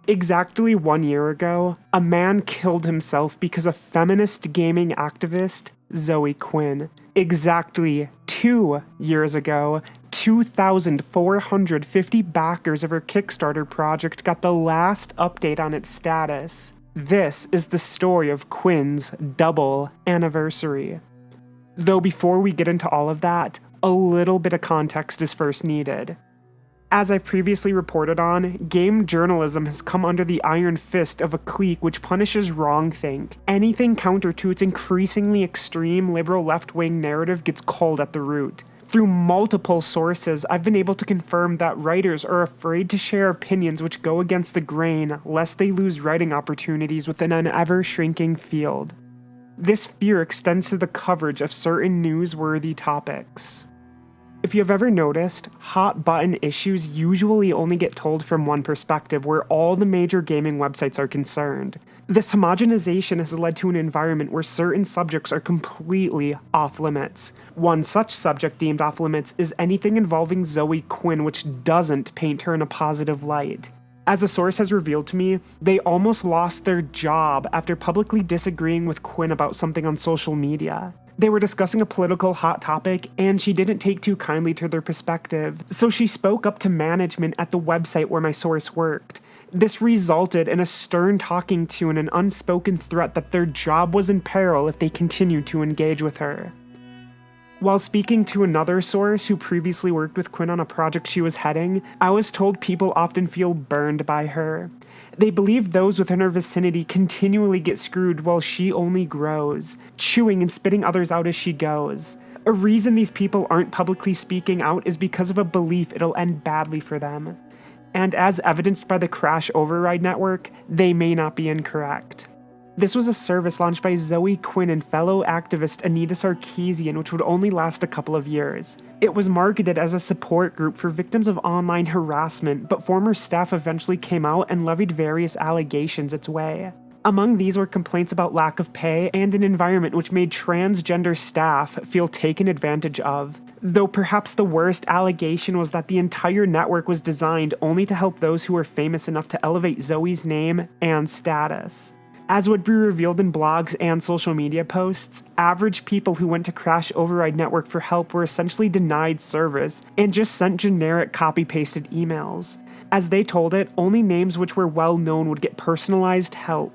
Exactly 1 year ago, a man killed himself because a feminist gaming activist, Zoe Quinn. Exactly 2 years ago, 2,450 backers of her Kickstarter project got the last update on its status. This is the story of Quinn's double anniversary. Though before we get into all of that, a little bit of context is first needed. As I've previously reported on, game journalism has come under the iron fist of a clique which punishes wrongthink. Anything counter to its increasingly extreme liberal left-wing narrative gets culled at the root. Through multiple sources, I've been able to confirm that writers are afraid to share opinions which go against the grain, lest they lose writing opportunities within an ever-shrinking field. This fear extends to the coverage of certain newsworthy topics. If you've ever noticed, hot-button issues usually only get told from one perspective, where all the major gaming websites are concerned. This homogenization has led to an environment where certain subjects are completely off-limits. One such subject deemed off-limits is anything involving Zoe Quinn which doesn't paint her in a positive light. As a source has revealed to me, they almost lost their job after publicly disagreeing with Quinn about something on social media. They were discussing a political hot topic, and she didn't take too kindly to their perspective, so she spoke up to management at the website where my source worked. This resulted in a stern talking to and an unspoken threat that their job was in peril if they continued to engage with her. While speaking to another source who previously worked with Quinn on a project she was heading, I was told people often feel burned by her. They believe those within her vicinity continually get screwed while she only grows, chewing and spitting others out as she goes. A reason these people aren't publicly speaking out is because of a belief it'll end badly for them. And as evidenced by the Crash Override Network, they may not be incorrect. This was a service launched by Zoe Quinn and fellow activist Anita Sarkeesian, which would only last a couple of years. It was marketed as a support group for victims of online harassment, but former staff eventually came out and levied various allegations its way. Among these were complaints about lack of pay and an environment which made transgender staff feel taken advantage of. Though perhaps the worst allegation was that the entire network was designed only to help those who were famous enough to elevate Zoe's name and status. As would be revealed in blogs and social media posts, average people who went to Crash Override Network for help were essentially denied service and just sent generic copy-pasted emails. As they told it, only names which were well known would get personalized help.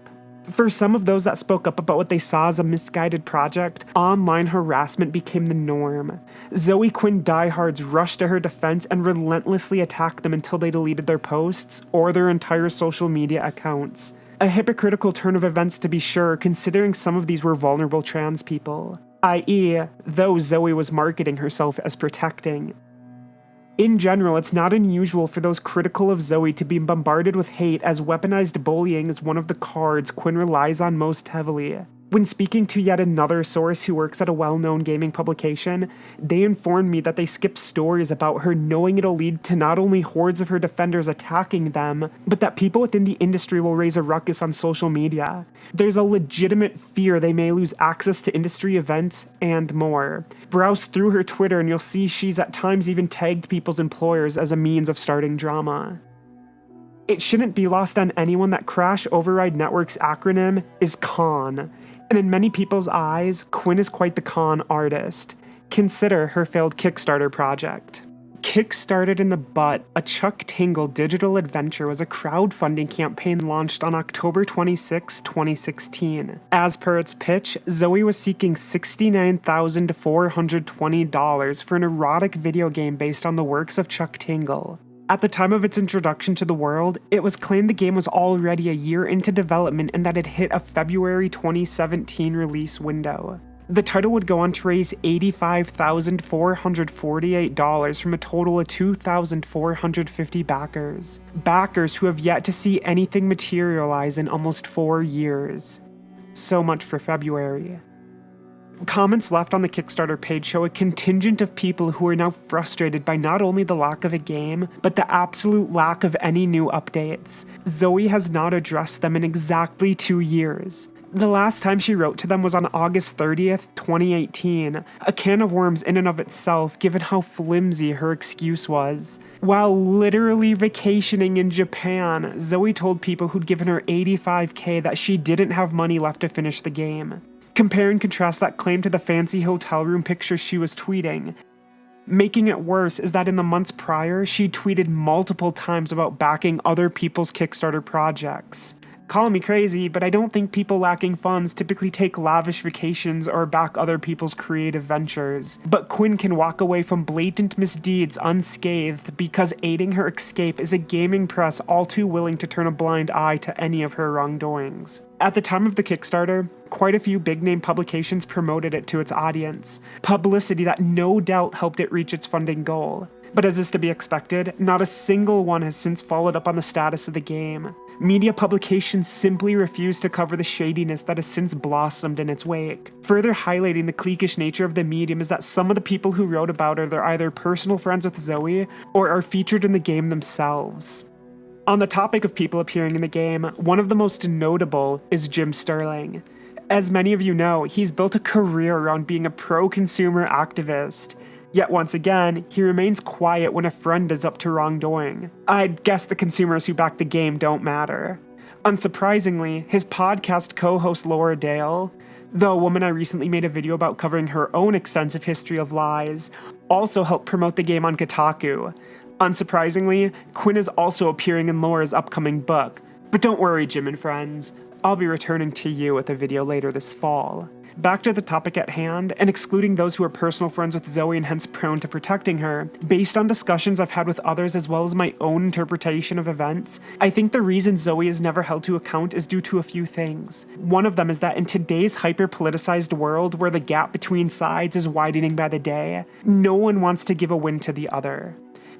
For some of those that spoke up about what they saw as a misguided project, online harassment became the norm. Zoe Quinn diehards rushed to her defense and relentlessly attacked them until they deleted their posts or their entire social media accounts. A hypocritical turn of events to be sure, considering some of these were vulnerable trans people, i.e., though Zoe was marketing herself as protecting. In general, it's not unusual for those critical of Zoe to be bombarded with hate, as weaponized bullying is one of the cards Quinn relies on most heavily. When speaking to yet another source who works at a well-known gaming publication, they informed me that they skip stories about her, knowing it'll lead to not only hordes of her defenders attacking them, but that people within the industry will raise a ruckus on social media. There's a legitimate fear they may lose access to industry events and more. Browse through her Twitter and you'll see she's at times even tagged people's employers as a means of starting drama. It shouldn't be lost on anyone that Crash Override Network's acronym is CON. And in many people's eyes, Quinn is quite the con artist. Consider her failed Kickstarter project. Kickstarted in the Butt, a Chuck Tingle digital adventure, was a crowdfunding campaign launched on October 26, 2016. As per its pitch, Zoe was seeking $69,420 for an erotic video game based on the works of Chuck Tingle. At the time of its introduction to the world, it was claimed the game was already a year into development and that it hit a February 2017 release window. The title would go on to raise $85,448 from a total of 2,450 backers. Backers who have yet to see anything materialize in almost 4 years. So much for February. Comments left on the Kickstarter page show a contingent of people who are now frustrated by not only the lack of a game, but the absolute lack of any new updates. Zoe has not addressed them in exactly 2 years. The last time she wrote to them was on August 30th, 2018, a can of worms in and of itself given how flimsy her excuse was. While literally vacationing in Japan, Zoe told people who'd given her $85K that she didn't have money left to finish the game. Compare and contrast that claim to the fancy hotel room pictures she was tweeting. Making it worse is that in the months prior, she tweeted multiple times about backing other people's Kickstarter projects. Call me crazy, but I don't think people lacking funds typically take lavish vacations or back other people's creative ventures. But Quinn can walk away from blatant misdeeds unscathed because aiding her escape is a gaming press all too willing to turn a blind eye to any of her wrongdoings. At the time of the Kickstarter, quite a few big-name publications promoted it to its audience, publicity that no doubt helped it reach its funding goal. But as is to be expected, not a single one has since followed up on the status of the game. Media publications simply refuse to cover the shadiness that has since blossomed in its wake. Further highlighting the cliquish nature of the medium is that some of the people who wrote about it are either personal friends with Zoe or are featured in the game themselves. On the topic of people appearing in the game, one of the most notable is Jim Sterling. As many of you know, he's built a career around being a pro-consumer activist. Yet once again, he remains quiet when a friend is up to wrongdoing. I'd guess the consumers who back the game don't matter. Unsurprisingly, his podcast co-host Laura Dale, the woman I recently made a video about covering her own extensive history of lies, also helped promote the game on Kotaku. Unsurprisingly, Quinn is also appearing in Laura's upcoming book. But don't worry, Jim and friends, I'll be returning to you with a video later this fall. Back to the topic at hand, and excluding those who are personal friends with Zoe and hence prone to protecting her, based on discussions I've had with others as well as my own interpretation of events, I think the reason Zoe is never held to account is due to a few things. One of them is that in today's hyper-politicized world where the gap between sides is widening by the day, no one wants to give a win to the other.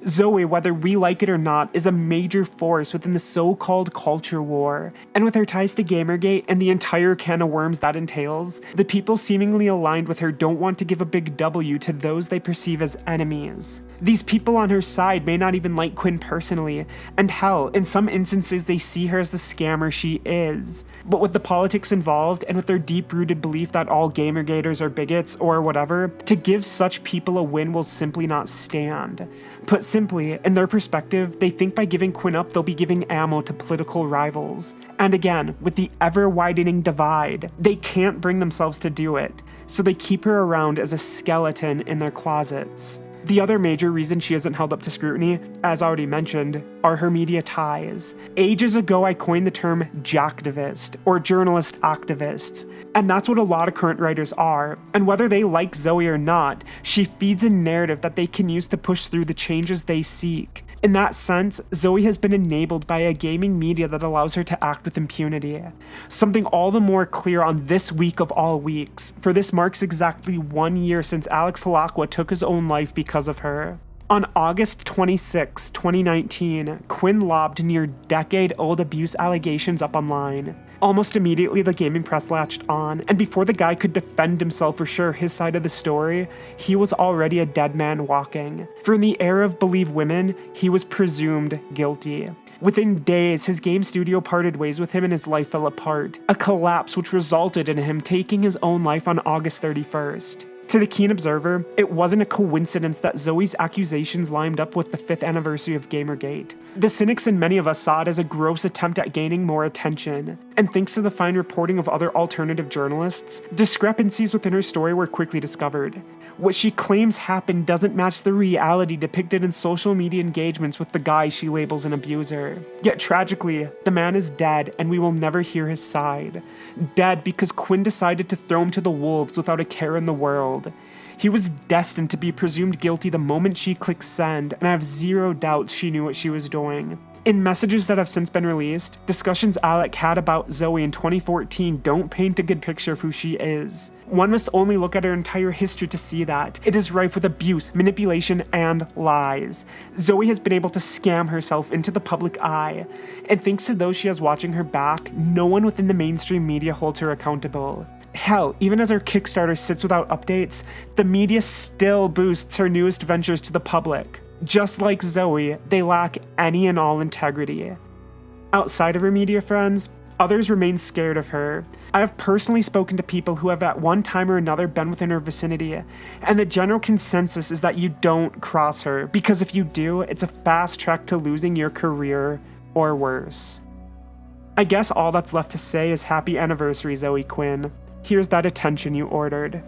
Zoe, whether we like it or not, is a major force within the so-called culture war, and with her ties to Gamergate and the entire can of worms that entails, the people seemingly aligned with her don't want to give a big W to those they perceive as enemies. These people on her side may not even like Quinn personally, and hell, in some instances they see her as the scammer she is. But with the politics involved, and with their deep-rooted belief that all Gamergaters are bigots or whatever, to give such people a win will simply not stand. Put simply, in their perspective, they think by giving Quinn up they'll be giving ammo to political rivals. And again, with the ever-widening divide, they can't bring themselves to do it, so they keep her around as a skeleton in their closets. The other major reason she isn't held up to scrutiny, as already mentioned, are her media ties. Ages ago I coined the term jacktivist, or journalist activists, and that's what a lot of current writers are, and whether they like Zoe or not, she feeds a narrative that they can use to push through the changes they seek. In that sense, Zoe has been enabled by a gaming media that allows her to act with impunity. Something all the more clear on this week of all weeks, for this marks exactly 1 year since Alex Halakwa took his own life because of her. On August 26, 2019, Quinn lobbed near-decade-old abuse allegations up online. Almost immediately, the gaming press latched on, and before the guy could defend himself or share his side of the story, he was already a dead man walking. For in the era of Believe Women, he was presumed guilty. Within days, his game studio parted ways with him and his life fell apart, a collapse which resulted in him taking his own life on August 31st. To the keen observer, it wasn't a coincidence that Zoe's accusations lined up with the 5th anniversary of Gamergate. The cynics and many of us saw it as a gross attempt at gaining more attention, and thanks to the fine reporting of other alternative journalists, discrepancies within her story were quickly discovered. What she claims happened doesn't match the reality depicted in social media engagements with the guy she labels an abuser. Yet tragically, the man is dead and we will never hear his side. Dead because Quinn decided to throw him to the wolves without a care in the world. He was destined to be presumed guilty the moment she clicked send, and I have zero doubts she knew what she was doing. In messages that have since been released, discussions Alec had about Zoe in 2014 don't paint a good picture of who she is. One must only look at her entire history to see that. It is rife with abuse, manipulation, and lies. Zoe has been able to scam herself into the public eye, and thanks to those she has watching her back, no one within the mainstream media holds her accountable. Hell, even as her Kickstarter sits without updates, the media still boosts her newest ventures to the public. Just like Zoe, they lack any and all integrity. Outside of her media friends, Others remain scared of her. I have personally spoken to people who have at one time or another been within her vicinity, and the general consensus is that you don't cross her, because if you do, it's a fast track to losing your career or worse. I guess all that's left to say is happy anniversary, Zoe Quinn. Here's that attention you ordered.